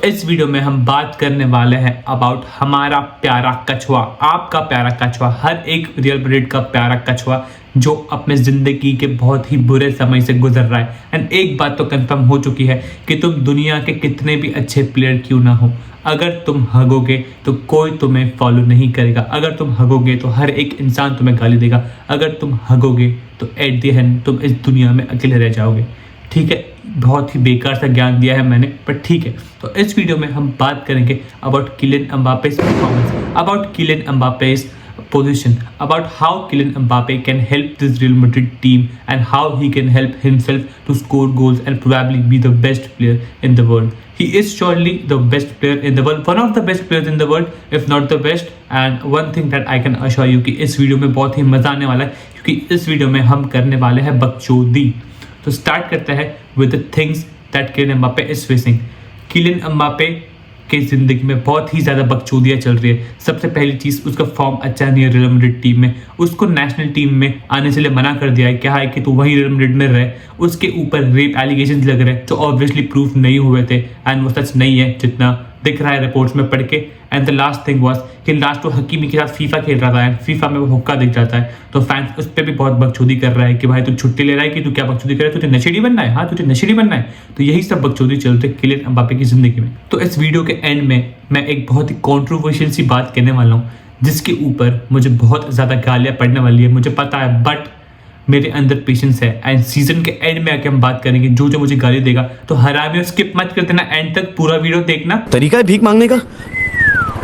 इस वीडियो में हम बात करने वाले हैं अबाउट हमारा प्यारा कछुआ, आपका प्यारा कछुआ, हर एक रियल मैड्रिड का प्यारा कछुआ जो अपने ज़िंदगी के बहुत ही बुरे समय से गुजर रहा है। एंड एक बात तो कंफर्म हो चुकी है कि तुम दुनिया के कितने भी अच्छे प्लेयर क्यों ना हो, अगर तुम हगोगे तो कोई तुम्हें फॉलो नहीं करेगा, अगर तुम हगोगे तो हर एक इंसान तुम्हें गाली देगा, अगर तुम हगोगे तो एट द एंड तुम इस दुनिया में अकेले रह जाओगे। ठीक है, बहुत ही बेकार सा ज्ञान दिया है मैंने, पर ठीक है। तो इस वीडियो में हम बात करेंगे about Kylian Mbappe's performance, about Kylian Mbappe's position, about how Kylian Mbappe can help this Real Madrid team and how he can help himself to score goals and probably be the best player in the world. He is surely the best player in the world, one of the best players in the world, if not the best. And one thing that I can assure you कि इस video में बहुत ही मज़ा आने वाला है, क्योंकि इस वीडियो में हम करने वाले हैं बकचोदी। तो स्टार्ट करते हैं with the things that Kylian Mbappe is facing. Kylian Mbappe की ज़िंदगी में बहुत ही ज़्यादा बकचोदियाँ चल रही है। सबसे पहली चीज़, उसका फॉर्म अच्छा नहीं है रियल मैड्रिड टीम में, उसको नेशनल टीम में आने से लिए मना कर दिया है। क्या है कि तू वहीं रियल मैड्रिड में रहे। उसके ऊपर रेप एलिगेशंस लग रहे हैं जो ऑब्वियसली प्रूफ नहीं हुए थे एंड वो सच नहीं है जितना दिख रहा है रिपोर्ट्स में पढ़ के। And the last thing was कि लास्ट वो हकीमी के साथ फीफा खेल रहा था एंड फीफा में वो हुक्का दिख जाता है, तो फैंस उस पर भी बहुत बकचोदी कर रहा है कि भाई तू छुट्टी ले रहा है कि तू क्या बकचोदी कर रहा है, तुझे नशेड़ी बनना है, हाँ तुझे नशेड़ी बनना है। तो यही सब बकचोदी चलते किलियन एम्बापे की जिंदगी में। तो इस वीडियो के एंड में मैं एक बहुत ही कॉन्ट्रोवर्शियल सी बात कहने वाला हूँ जिसके ऊपर मुझे बहुत ज़्यादा गालियाँ पड़ने वाली है, मुझे पता है, बट मेरे अंदर पेशेंस है एंड सीजन के एंड में आके हम बात करेंगे। जो जो मुझे गाली देगा तो हरामी स्किप मत कर देना, एंड तक पूरा वीडियो देखना। तरीका है भीख मांगने का,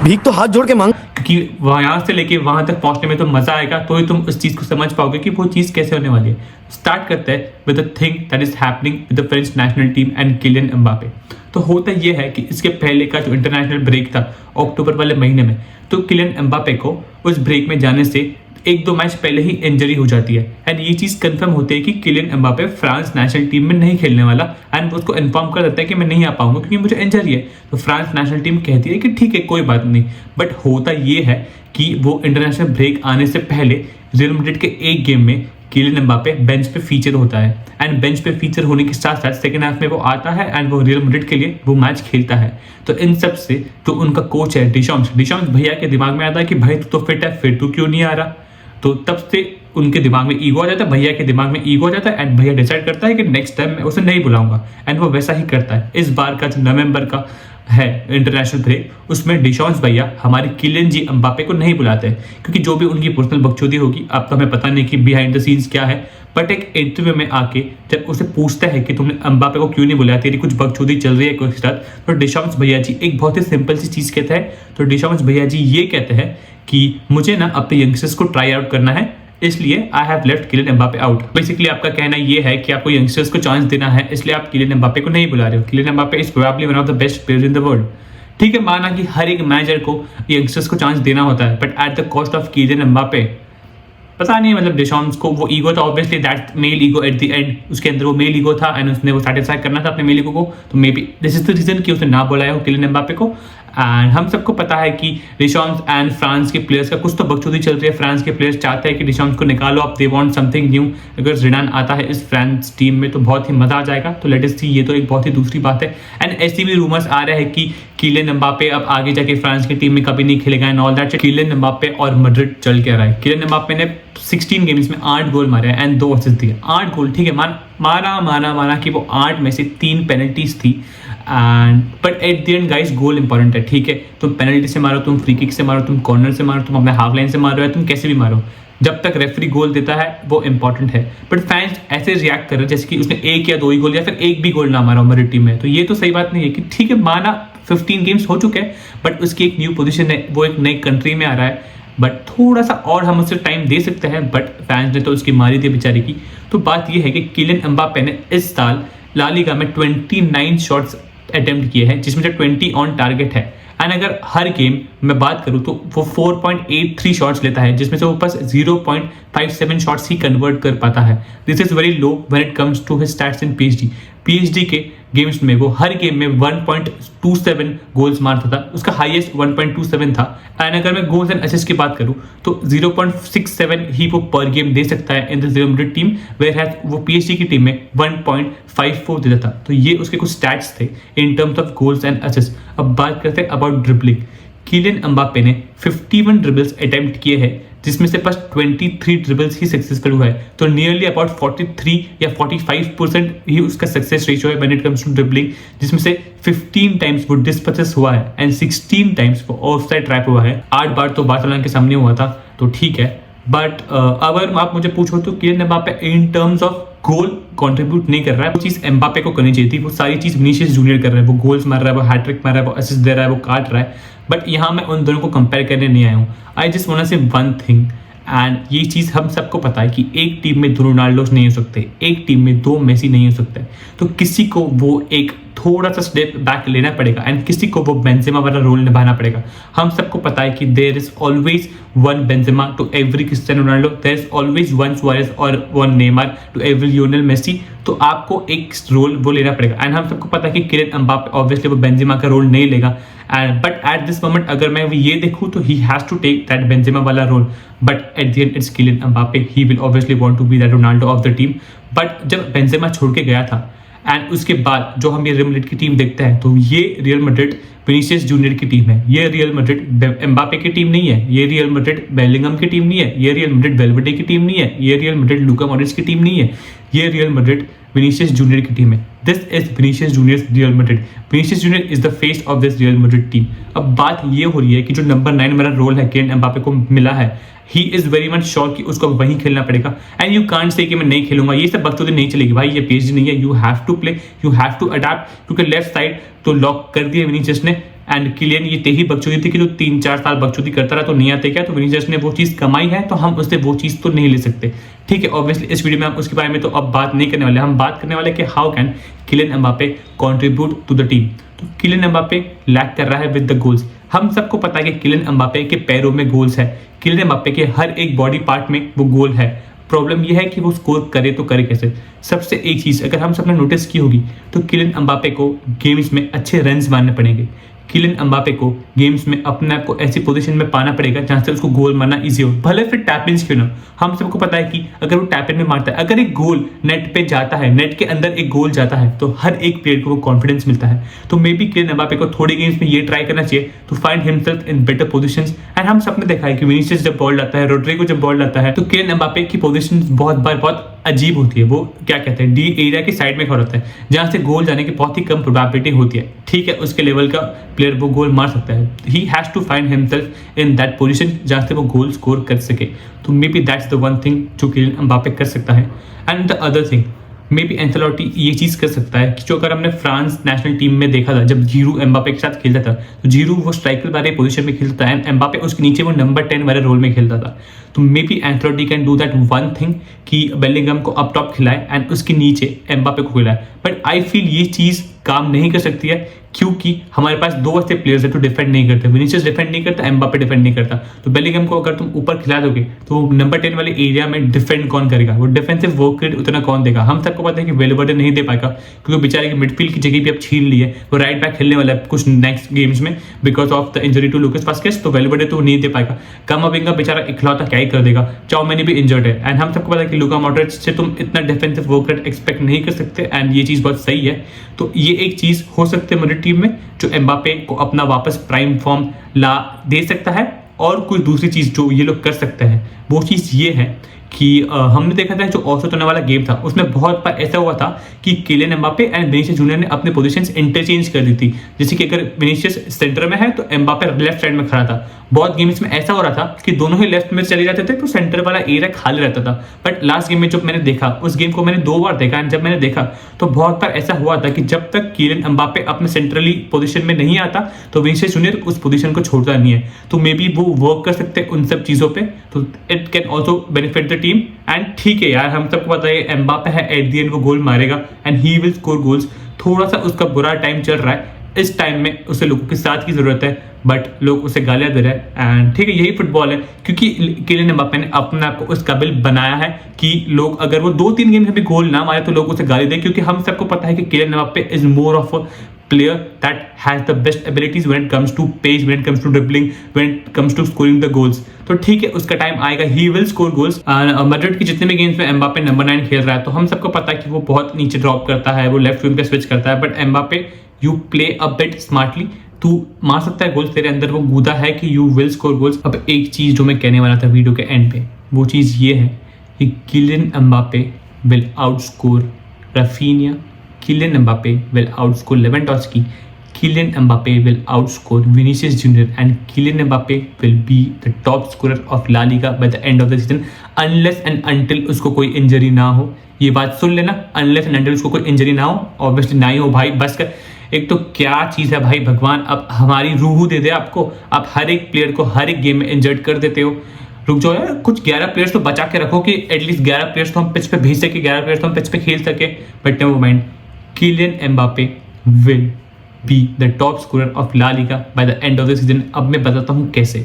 भीख तो हाथ जोड़ के मांग, क्योंकि यहाँ से लेके वहाँ तक पहुँचने में तो मज़ा आएगा, तो ही तुम उस चीज़ को समझ पाओगे कि वो चीज़ कैसे होने वाली है। स्टार्ट करते हैं with the thing that is happening with the French national team and Kylian Mbappe. तो होता ये है कि इसके पहले का जो इंटरनेशनल ब्रेक था अक्टूबर वाले महीने में, तो किलियन एम्बापे को उस ब्रेक में जाने से एक दो मैच पहले ही इंजरी हो जाती है एंड ये चीज़ कंफर्म होती है कि Kylian Mbappe France national team में नहीं खेलने वाला एंड उसको इन्फॉर्म कर देता है कि मैं नहीं आ पाऊंगा क्योंकि मुझे इंजरी है। तो फ्रांस नेशनल टीम कहती है कि ठीक है कोई बात नहीं, बट होता ये है कि वो इंटरनेशनल ब्रेक आने से पहले रियल मैड्रिड के एक गेम में Kylian Mbappe bench pay feature होता है एंड बेंच पे फीचर होने के साथ साथ सेकंड हाफ में वो आता है एंड वो रियल मैड्रिड के लिए वो मैच खेलता है। तो इन सब से तो उनका कोच है डिशॉम्स भैया के दिमाग में आता है कि भाई तू तो फिट है, फिर तू क्यों नहीं आ रहा। तो तब से उनके दिमाग में ईगो आ जाता है, भैया के दिमाग में ईगो आ जाता है एंड भैया डिसाइड करता है कि नेक्स्ट टाइम मैं उसे नहीं बुलाऊंगा एंड वो वैसा ही करता है। इस बार का जो नवंबर का है इंटरनेशनल ब्रेक, उसमें डिशॉम्स भैया हमारे किलियन जी एम्बापे को नहीं बुलाते हैं क्योंकि जो भी उनकी पर्सनल बकचोदी होगी, अब तो हमें पता नहीं कि बिहाइंड द सीन्स क्या है, बट एक इंटरव्यू में आके जब उसे पूछता है कि तुमने एम्बापे को क्यों नहीं बुलाया, तेरी कुछ बकचोदी चल रही है कोई के साथ, तो डिशॉम्स भैया जी एक बहुत ही सिंपल सी चीज़ कहते हैं। तो डिशॉम्स भैया जी ये कहते हैं कि मुझे ना अपने यंगस्टर्स को ट्राई आउट करना है, इसलिए I have left Kylian Mbappe out. Basically आपका कहना ये है कि आपको यंगस्टर्स को चांस देना है, इसलिए आप किलियन एम्बापे को नहीं बुला रहे हो। Kylian Mbappe is probably one of the best players in the world. ठीक है, माना कि हर एक मैनेजर को यंगस्टर्स को चांस देना होता है, but at the cost of Kylian Mbappe. पता नहीं, मतलब डिशॉम्स को वो ईगो था, obviously that male ego at the end, उसके अंदर वो मेल ईगो था एंड उसने वो सेटिस्फाई करना था अपने मेल ईगो को, तो maybe this is the reason कि उसने ना बुलाया हो किलियन एम्बापे को। एंड हम सबको पता है कि डिशॉम्स एंड फ्रांस के प्लेयर्स का कुछ तो बकचोदी चल रही है। फ्रांस के प्लेयर्स चाहते हैं कि डिशॉम्स को निकालो, अब दे वांट समथिंग न्यू। अगर जिडान आता है इस फ्रांस टीम में तो बहुत ही मजा आ जाएगा। तो लेट अस सी, ये तो एक बहुत ही दूसरी बात है। एंड ऐसी भी रूमर्स आ रहे हैं कि किलियन एम्बापे अब आगे जाके फ्रांस की टीम में कभी नहीं खेलेगा and all that. Kylian Mbappe और मैड्रिड चल के आ रहा है। किलियन एम्बापे ने 16 गेम्स में 8 गोल मारे एंड 2 असिस्ट दिए। 8 गोल, ठीक है, माना कि वो 8 में से 3 पेनल्टीज थी and but at the and guys goal important है। ठीक है, तुम पेनल्टी से मारो, तुम फ्री किक से मारो, तुम कॉर्नर से मारो, तुम अपने हाफ लाइन से मारो या तुम कैसे भी मारो, जब तक रेफरी गोल देता है वो इंपॉर्टेंट है। बट फैंस ऐसे रिएक्ट कर रहे हैं जैसे कि उसने 1 या 2 ही गोल या फिर 1 भी गोल ना मारा हमारी टीम में, तो ये तो सही बात नहीं है कि ठीक है, माना 15 गेम्स हो चुके हैं बट उसकी एक न्यू पोजीशन है, वो एक नई कंट्री में आ रहा है, बट थोड़ा सा और हम उससे टाइम दे सकते हैं। बट फैंस ने तो उसकी मारी थी बेचारे की। तो बात यह है कि किलियन एम्बापे ने इस साल ला लीगा में 29 शॉट्स अटेम्प्ट किए हैं जिसमें से 20 ऑन टारगेट है एंड अगर हर गेम में बात करूं तो वो 4.83 शॉट्स लेता है जिसमें से वो बस 0.57 शॉट्स ही कन्वर्ट कर पाता है। This is very low when it comes to his stats in PSG. PhD के गेम्स में वो हर गेम में 1.27 गोल्स मारता था, उसका हाईएस्ट 1.27 था। एंड अगर मैं गोल्स एंड असिस्ट की बात करूं तो 0.67 ही वो पर गेम दे सकता है in the Real Madrid team, where has वो पीएचडी की टीम में 1.54 देता था। तो ये उसके कुछ स्टैट्स थे इन terms of goals and assist. अब बात करते हैं अबाउट ड्रिबलिंग। किलियन एम्बापे ने 51 ड्रिबल्स अटेम्प्ट किए हैं, जिसमें से बस 23 ड्रिबल्स ही सक्सेसफुल हुआ है। तो नियरली अबाउट 43 या 45% ही उसका सक्सेस रेशियो है when it comes to dribbling, जिसमें से 15 टाइम्स वो डिस्पसेस हुआ है एंड 16 टाइम्स वो ऑफसाइड ट्रैप हुआ है। 8 बार तो बार्सिलोना के सामने हुआ था, तो ठीक है। बट अगर आप मुझे पूछो तो Kylian Mbappe in terms of goal contribute नहीं कर रहा है। वो चीज़ एम्बापे को करनी चाहिए थी, वो सारी चीज़ विनीशियस जूनियर कर रहा है। वो गोल्स मार रहा है, वो हैट्रिक मार रहा है, वो असिस्ट दे रहा है, वो काट रहा है। बट यहाँ मैं उन दोनों को कंपेयर करने नहीं आया हूँ। आई जस्ट वांट टू से वन थिंग, एंड ये चीज़ हम सबको पता है कि एक टीम में 2 रोनाल्डोस नहीं हो सकते, एक टीम में 2 मेसी नहीं हो सकते। तो किसी को वो एक थोड़ा सा स्टेप बैक लेना पड़ेगा एंड किसी को वो बेंजेमा वाला रोल निभाना पड़ेगा। हम सबको पता है कि there is always one Benzema to every Cristiano Ronaldo, there is always one Suarez और one Neymar to every Lionel Messi. तो आपको एक रोल वो लेना पड़ेगा एंड हम सबको पता है कि किलियन एम्बापे ऑब्वियसली वो बेंजेमा का रोल नहीं लेगा। And but at this moment अगर मैं ये देखूँ तो he has to take that Benzema वाला role, but at the end it's Kylian Mbappe. He will obviously want to be that Ronaldo of the team. But जब Benzema छोड़ के गया था एंड उसके बाद जो हम ये रियल मैड्रिड की टीम देखते हैं, तो ये रियल मैड्रिड विनीसियस जूनियर की टीम है, ये रियल मैड्रिड एम्बापे की टीम नहीं है, ये रियल मैड्रिड बेलिंगम की टीम नहीं है, ये रियल मैड्रिड वेल्वेडे की टीम नहीं है, ये रियल मैड्रिड लूका मॉड्रिच की टीम नहीं है, ये रियल मैड्रिड विनीसियस जूनियर की टीम है। This is Vinicius junior real Madrid. Vinicius junior is the face of this real Madrid team. अब बात ये हो रही है कि जो नंबर 9 मेरा रोल है किलियन एम्बापे को मिला है, he is very much sure कि उसको वहीं खेलना पड़ेगा। एंड यू कांट से कि मैं नहीं खेलूंगा, ये सब बकचोदी नहीं चलेगी भाई, ये पीएचडी नहीं है। You have to play, you have to adapt, क्योंकि लेफ्ट साइड तो लॉक कर दिया विनीसियस ने। एंड किलियन ये तेही बकचोदी थी कि जो 3-4 साल बकचोदी करता रहा तो नहीं आते क्या, तो विनीसियस ने वो चीज़ कमाई है, तो हम उससे वो चीज़ तो नहीं ले सकते। ठीक है, ऑब्वियसली इस वीडियो में हम उसके बारे में तो अब बात नहीं करने वाले, हम बात करने वाले कि how can Kylian Mbappe contribute to the team. तो किलियन एम्बापे लैक कर रहा है विद द गोल्स। हम सबको पता है कि किलियन एम्बापे के पैरों में गोल्स है, किलियन एम्बापे के हर एक बॉडी पार्ट में वो गोल है। प्रॉब्लम यह है कि वो स्कोर करे तो करे कैसे। सबसे एक चीज़ अगर हम सबने नोटिस की होगी तो किलियन एम्बापे को गेम्स में अच्छे रन्स मारने पड़ेंगे। किलियन एम्बापे को गेम्स में अपने आप को ऐसी पोजीशन में पाना पड़ेगा जहां से उसको गोल मारना इजी हो, भले फिर टैप इन क्यों ना। हम सबको पता है कि अगर वो टैप इन में मारता है, अगर एक गोल नेट पे जाता है, नेट के अंदर एक गोल जाता है, तो हर एक प्लेयर को वो कॉन्फिडेंस मिलता है। तो मे बी किलियन एम्बापे को थोड़ी गेम्स में ये ट्राई करना चाहिए to find himself in better positions. And हम सबने देखा है कि विनीसियस जब बॉल लाता है, रोड्रिगो जब बॉल लाता है, तो किलियन एम्बापे की पोजीशन बहुत बार बहुत अजीब होती है। वो क्या कहते हैं, डी एरिया की साइड में खड़ा होता है जहां से गोल जाने की बहुत ही कम प्रोबेबिलिटी होती है। ठीक है, उसके लेवल का प्लेयर वो गोल मार सकता है। He has to find himself in that position जहां से वो गोल स्कोर कर सके। तो maybe that's the one thing जो किलियन एम्बापे कर सकता है। And the other thing, maybe Ancelotti ये चीज़ कर सकता है कि जो अगर हमने फ्रांस नेशनल टीम में देखा था, जब जीरू एम्बापे के साथ खेलता था, तो जीरू वो स्ट्राइकर वाले पोजीशन में खेलता था एंड एम्बापे उसके नीचे वो नंबर 10 वाले रोल में खेलता था। तो maybe Ancelotti can do that one thing कि बेलिंगम को अप टॉप खिलाए एंड उसके नीचे एम्बापे को खिलाए। बट आई फील ये चीज़ काम नहीं कर सकती है, क्योंकि हमारे पास 2 ऐसे प्लेयर्स है जो डिफेंड नहीं करते। विनीसियस डिफेंड नहीं करता, एम्बापे डिफेंड नहीं करता। तो बेलिंगम को अगर तुम ऊपर खिला दोगे तो नंबर 10 वाले एरिया में डिफेंड कौन करेगा, वो डिफेंसिव वर्क रेट उतना कौन देगा। हम सबको पता है कि वेल्वेडे नहीं दे पाएगा, क्योंकि बेचारे की मिडफील्ड की जगह भी अब छीन ली है। वो राइट बैक खेलने वाला है कुछ नेक्स्ट गेम्स में because of the injury to Lucas Vazquez. तो वेल्वेडे तो नहीं दे पाएगा। कामाविंगा बेचारा इकलौता क्या ही कर देगा, चाउमेनी भी इंजर्ड है। एंड हम सबको पता है कि लुका मॉड्रिच से तुम इतना डिफेंसिव वर्क रेट एक्सपेक्ट नहीं कर सकते। एंड ये चीज़ बहुत सही है। तो ये एक चीज़ हो सकती है मेरी टीम में जो एम्बापे को अपना वापस प्राइम फॉर्म ला दे सकता है। और कोई दूसरी चीज़ जो ये लोग कर सकते हैं वो चीज़ ये है कि हमने देखा था जो औसत होने वाला गेम था उसमें बहुत बार ऐसा हुआ था कि Kylian Mbappe and Vinicius junior ने अपने पोजीशंस इंटरचेंज कर दी थी। जैसे कि अगर विनीसियस सेंटर में है तो एम्बापे लेफ्ट साइड में खड़ा था। बहुत गेम्स में ऐसा हो रहा था कि दोनों ही लेफ्ट में चले जाते थे तो सेंटर वाला एरिया खाली रहता था। बट लास्ट गेम में जब मैंने देखा, उस गेम को मैंने 2 बार देखा एंड जब मैंने देखा तो बहुत बार ऐसा हुआ था कि जब तक किलियन एम्बापे अपने सेंट्रली पोजीशन में नहीं आता तो विनीसियस जूनियर उस पोजीशन को छोड़ता नहीं है। तो मे बी वो वर्क कर सकते हैं उन सब चीज़ों पे, तो it can also benefit the team. And ठीक है यार, हम सबको पता है एम्बापे है, एट द एंड वो गोल मारेगा and he will score goals. थोड़ा सा उसका बुरा टाइम चल रहा है, इस टाइम में उसे लोगों के साथ की जरूरत है। बट लोग उसे गालियां दे रहे हैं एंड ठीक है, यही फुटबॉल है क्योंकि किलियन एम्बापे ने अपने आप को उस काबिल बनाया है कि लोग अगर वो 2-3 गेम में भी गोल ना मारे तो लोग उसे गाली दें, क्योंकि हम सबको पता है कि Kylian Mbappe is more of a player that has the best abilities when it comes to pace, when it comes to dribbling, when it comes to scoring the goals. तो ठीक है, उसका टाइम आएगा, he will score goals. Madrid की जितने भी games में Mbappe number 9 खेल रहा है तो हम सबको पता है कि वो बहुत नीचे ड्रॉप करता है, वो लेफ्ट विंग पे स्विच करता है, but Mbappe you play a bit smartly, तू मार सकता है गोल्स, तेरे अंदर वो गूदा है कि यू विल स्कोर गोल्स। अब एक चीज जो मैं कहने वाला था वीडियो के एंड पे, वो चीज ये है कि Kylian Mbappe will outscore Raphinha, Kylian Mbappe will outscore Lewandowski, Kylian Mbappe will outscore Vinicius Junior, and Kylian Mbappe will be the top scorer of La Liga by the end of the season unless and until उसको कोई injury ना हो। ये बात सुन लेना, unless and until उसको कोई injury ना हो, ऑब्वियसली ना ही हो भाई, बस कर। एक तो क्या चीज़ है भाई, भगवान अब हमारी रूह दे दे आपको, आप हर एक प्लेयर को हर एक गेम में इंजर्ड कर देते हो। रुक जाओ यार, कुछ 11 प्लेयर्स तो बचा के रखो कि एटलीस्ट 11 प्लेयर्स तो हम पिच पे भेज सके, 11 प्लेयर्स तो हम पिच पे खेल सके, but never mind, Kylian Mbappe will be the top scorer of La Liga by the end of the season। अब मैं बताता हूँ कैसे।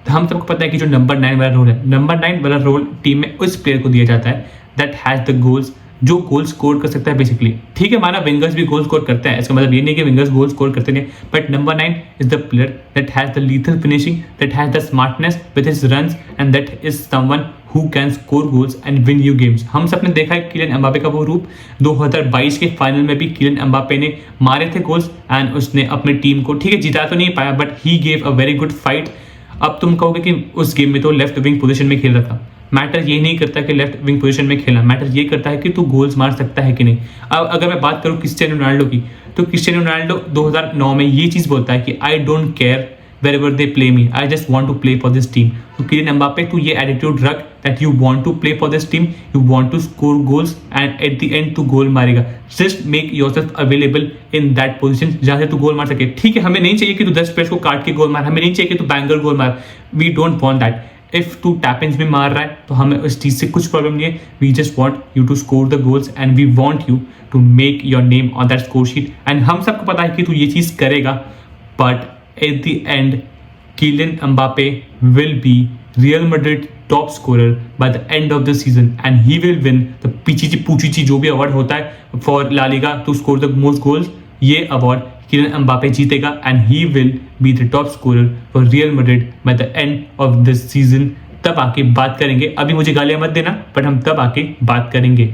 तो हम सबको पता है कि जो नंबर 9 वाला रोल है, नंबर 9 वाला रोल टीम में उस प्लेयर को दिया जाता है दैट हैज द गोल्स, जो गोल स्कोर कर सकता है बेसिकली। ठीक है, माना विंगर्स भी गोल स्कोर करते हैं, इसका मतलब ये नहीं कि विंगर्स गोल स्कोर करते नहीं, but number 9 is the player that has the lethal finishing, that has the smartness with his runs and that is someone who can score goals and win you games। हम सब ने देखा है Kylian Mbappe का वो रूप, 2022 के final में भी किलियन एम्बापे ने मारे थे गोल्स एंड उसने अपनी टीम को ठीक है जिता तो नहीं पाया, but he gave a very good fight. अब तुम कहोगे कि उस गेम में तो लेफ्ट विंग पोजीशन में खेल रहा था, मैटर ये नहीं करता कि लेफ्ट विंग पोजीशन में खेलना, मैटर ये करता है कि तू गोल्स मार सकता है कि नहीं। अब अगर मैं बात करूँ क्रिस्टियानो रोनाल्डो की, तो क्रिस्टियानो रोनाल्डो 2009 में ये चीज़ बोलता है कि I don't care wherever they play me, I just want to play for this team। तो किलियन एम्बापे तू ये एटीट्यूड रख that you want to play for this team, you want to score goals and at the end तू गोल मारेगा। Just make yourself available in that position जहाँ से तू गोल मार सके। ठीक है, हमें नहीं चाहिए कि तू 10 प्लेयर्स को काट के गोल मार, हमें नहीं चाहिए कि तू बैंगर गोल मार, we don't want that। If तू टैप-इन्स भी मार रहा है तो हमें उस चीज़ से कुछ प्रॉब्लम नहीं है, we just want you to score the goals and we want you to make your name on that score sheet. And हम सबको पता है कि तू ये चीज़ करेगा, but at the end Kylian Mbappe will be Real Madrid top scorer by the end of the season and he will win the Pichichi Puchichi जो भी अवार्ड होता है for La Liga to score the most goals, ये award Kylian Mbappe जीतेगा and he will be the top scorer for Real Madrid by the end of this season। तब आके बात करेंगे, अभी मुझे गालियां मत देना, बट हम तब आके बात करेंगे।